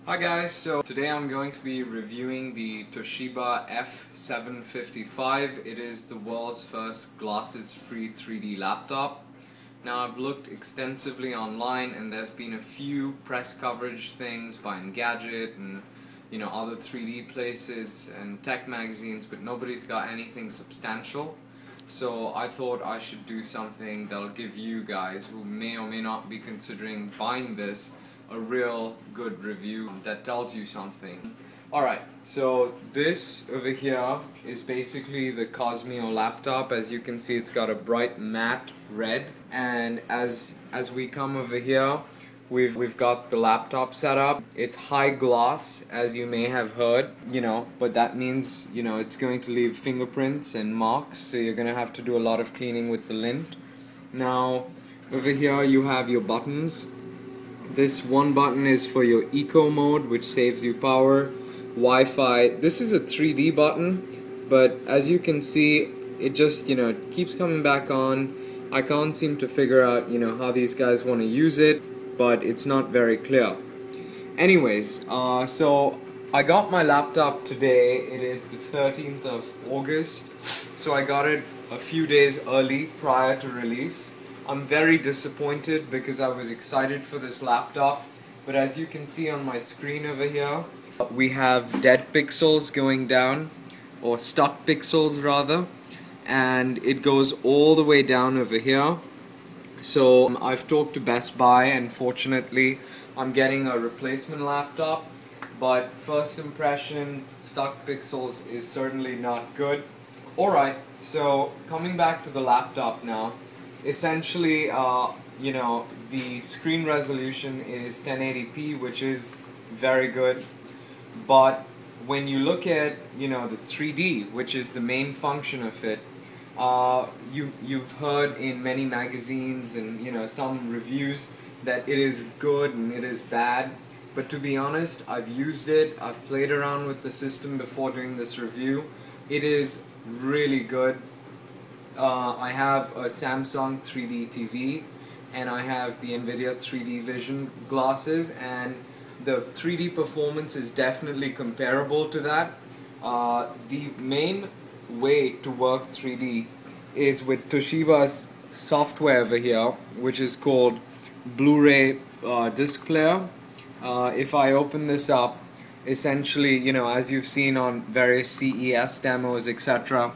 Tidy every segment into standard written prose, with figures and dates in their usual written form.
Hi guys, so today I'm going to be reviewing the Toshiba F755. It is the world's first glasses-free 3D laptop. Now I've looked extensively online and there have been a few press coverage things by Engadget and other 3D places and tech magazines, but nobody's got anything substantial. So I thought I should do something that'll give you guys who may or may not be considering buying this a real good review that tells you something. Alright, so this over here is basically the Cosmio laptop. As you can see, it's got a bright matte red, and as we come over here, we've got the laptop set up. It's high gloss, as you may have heard, but that means it's going to leave fingerprints and marks, so you're gonna have to do a lot of cleaning with the lint. Now over here you have your buttons. This one button is for your eco mode, which saves you power. Wi-Fi. This is a 3D button, but as you can see, it just it keeps coming back on. I can't seem to figure out how these guys want to use it, but it's not very clear. Anyways, so I got my laptop today. It is the 13th of August, so I got it a few days early prior to release. I'm very disappointed because I was excited for this laptop, but as you can see on my screen over here, we have dead pixels going down, or stuck pixels rather, and it goes all the way down over here. So I've talked to Best Buy, and fortunately I'm getting a replacement laptop, but first impression, stuck pixels is certainly not good. Alright, so coming back to the laptop now. Essentially, the screen resolution is 1080p, which is very good, but when you look at, the 3D, which is the main function of it, you've heard in many magazines and, some reviews that it is good and it is bad, but to be honest, I've used it, I've played around with the system before doing this review. It is really good. I have a Samsung 3D TV and I have the Nvidia 3D Vision glasses, and the 3D performance is definitely comparable to that. The main way to work 3D is with Toshiba's software over here, which is called Blu-ray disc player. If I open this up, essentially, as you've seen on various CES demos, etc.,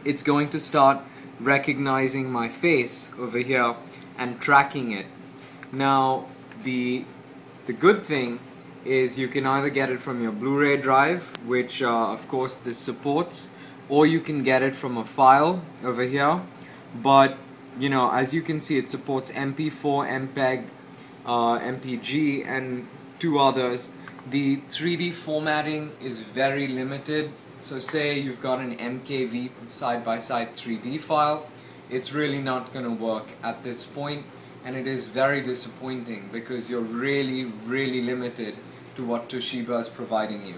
it's going to start recognizing my face over here and tracking it. Now the good thing is you can either get it from your Blu-ray drive, which of course this supports, or you can get it from a file over here, but as you can see, it supports MP4, MPEG, MPG, and two others. The 3D formatting is very limited. So say you've got an MKV side-by-side 3D file, it's really not going to work at this point, and it is very disappointing because you're really limited to what Toshiba is providing you.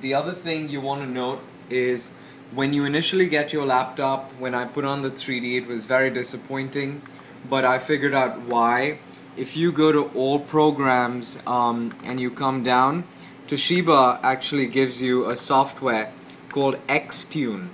The other thing you want to note is when you initially get your laptop, when I put on the 3D, it was very disappointing, but I figured out why. If you go to all programs and you come down, Toshiba actually gives you a software called Xtune.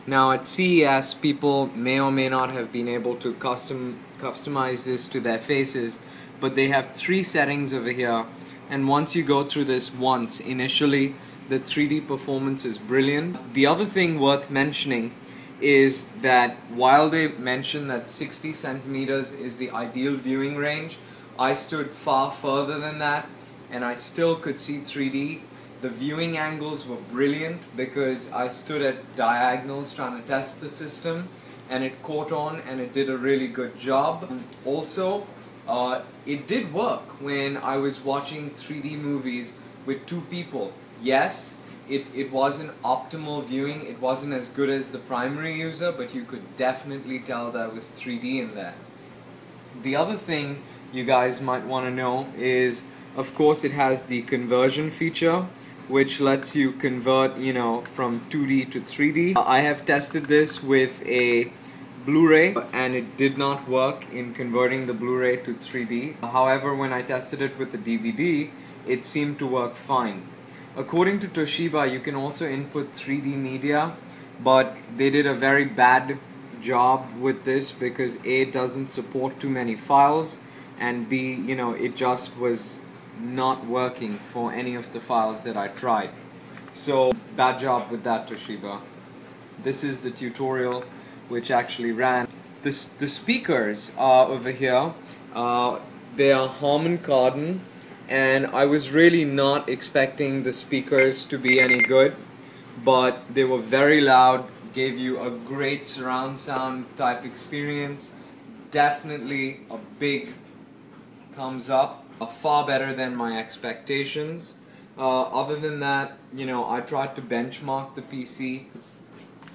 Now at CES, people may or may not have been able to customize this to their faces, but they have 3 settings over here, and once you go through this once, initially the 3D performance is brilliant. The other thing worth mentioning is that while they mention that 60 centimeters is the ideal viewing range, I stood far further than that, and I still could see 3D. The viewing angles were brilliant because I stood at diagonals trying to test the system, and it caught on and it did a really good job. Also, it did work when I was watching 3D movies with 2 people. Yes, it wasn't optimal viewing, it wasn't as good as the primary user, but you could definitely tell there was 3D in there. The other thing you guys might want to know is, of course, it has the conversion feature, which lets you convert, from 2D to 3D. I have tested this with a Blu-ray and it did not work in converting the Blu-ray to 3D. However, when I tested it with the DVD, it seemed to work fine. According to Toshiba, you can also input 3D media, but they did a very bad job with this because A, it doesn't support too many files, and B, it just was not working for any of the files that I tried. So bad job with that, Toshiba. This is the tutorial which actually ran. The speakers are over here. They are Harman Kardon, and I was really not expecting the speakers to be any good, but they were very loud, gave you a great surround sound type experience. Definitely a big thumbs up, far better than my expectations. Other than that, I tried to benchmark the PC.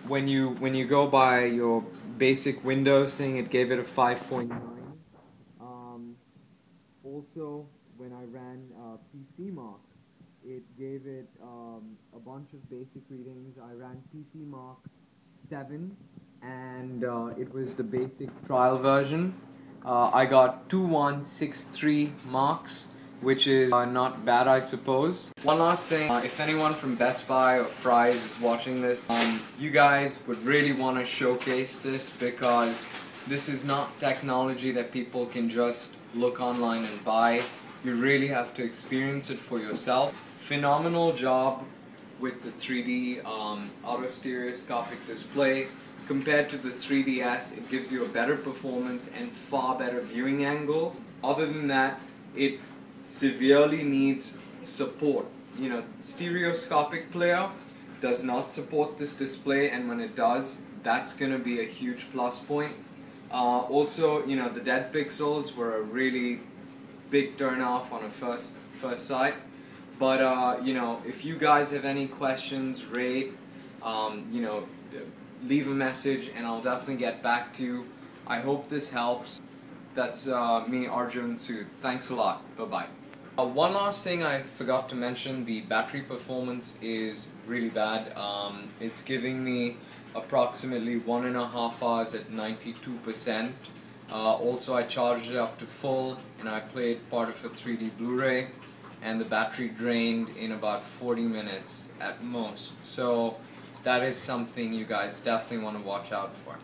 When you go by your basic Windows thing, it gave it a 5.9. Also, when I ran PC Mark, it gave it a bunch of basic readings. I ran PC Mark 7, and it was the basic trial version. I got 2163 marks, which is not bad, I suppose. One last thing, if anyone from Best Buy or Fry's is watching this, you guys would really want to showcase this, because this is not technology that people can just look online and buy. You really have to experience it for yourself. Phenomenal job with the 3D auto stereoscopic display. Compared to the 3DS, it gives you a better performance and far better viewing angles. Other than that, it severely needs support. Stereoscopic player does not support this display, and when it does, that's going to be a huge plus point. Also, the dead pixels were a really big turn off on a first sight. But if you guys have any questions, rate, leave a message and I'll definitely get back to you. I hope this helps. That's me, Arjun Sood. Thanks a lot. Bye-bye. One last thing I forgot to mention, the battery performance is really bad. It's giving me approximately 1.5 hours at 92%. Also, I charged it up to full and I played part of a 3D Blu-ray, and the battery drained in about 40 minutes at most. So that is something you guys definitely want to watch out for.